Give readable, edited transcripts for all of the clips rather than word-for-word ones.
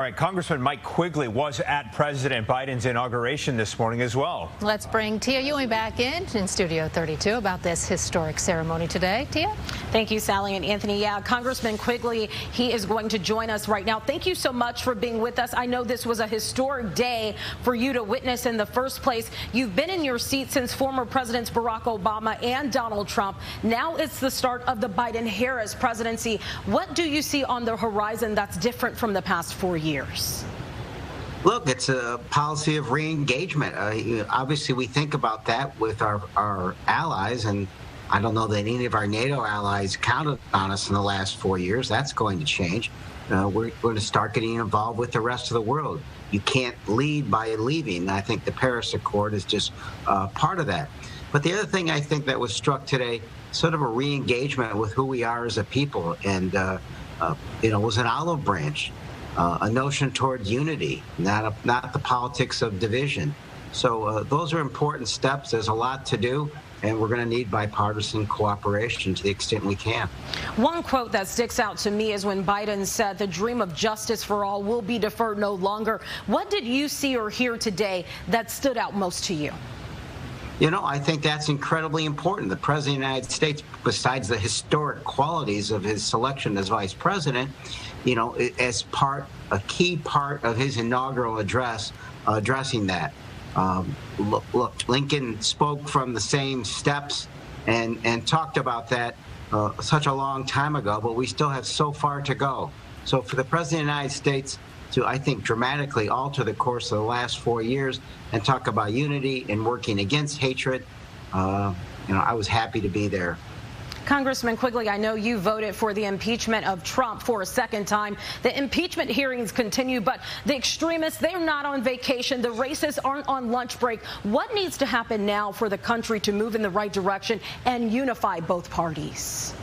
All right, Congressman Mike Quigley was at President Biden's inauguration this morning as well. Let's bring Tia Ewing back in Studio 32 about this historic ceremony today. Tia? Thank you, Sally and Anthony. Yeah, Congressman Quigley, he is going to join us right now. Thank you so much for being with us. I know this was a historic day for you to witness in the first place. You've been in your seat since former Presidents Barack Obama and Donald Trump. Now it's the start of the Biden-Harris presidency. What do you see on the horizon that's different from the past 4 years? Look, it's a policy of re-engagement. Obviously, we think about that with our allies, and I don't know that any of our NATO allies counted on us in the last 4 years. That's going to change. We're going to start getting involved with the rest of the world. You can't lead by leaving. I think the Paris Accord is just part of that. But the other thing I think that was struck today, sort of a re-engagement with who we are as a people, and was an olive branch. A notion toward unity, not the politics of division. So those are important steps. There's a lot to do, and we're going to need bipartisan cooperation to the extent we can. One quote that sticks out to me is when Biden said the dream of justice for all will be deferred no longer. What did you see or hear today that stood out most to you? You know, I think that's incredibly important. The President of the United States, besides the historic qualities of his selection as vice president, as a key part of his inaugural address, addressing that. Look, Lincoln spoke from the same steps and talked about that such a long time ago, but we still have so far to go. So for the President of the United States to, I think, dramatically alter the course of the last 4 years and talk about unity and working against hatred, I was happy to be there. Congressman Quigley, I know you voted for the impeachment of Trump for a second time. The impeachment hearings continue, but the extremists, they're not on vacation. The racists aren't on lunch break. What needs to happen now for the country to move in the right direction and unify both parties?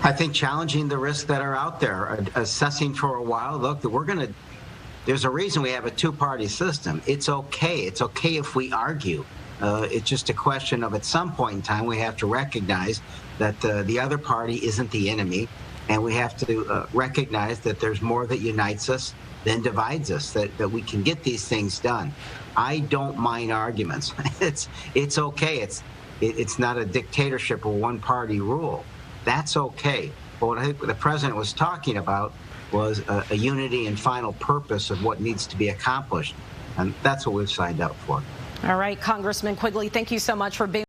I think challenging the risks that are out there, assessing for a while. Look, there's a reason we have a two-party system. It's okay. It's okay if we argue. It's just a question of, at some point in time, we have to recognize that the other party isn't the enemy, and we have to recognize that there's more that unites us than divides us, that we can get these things done. I don't mind arguments. It's okay. It's not a dictatorship or one-party rule. That's okay. But what I think the president was talking about was a unity and final purpose of what needs to be accomplished, and that's what we've signed up for. All right, Congressman Quigley, thank you so much for being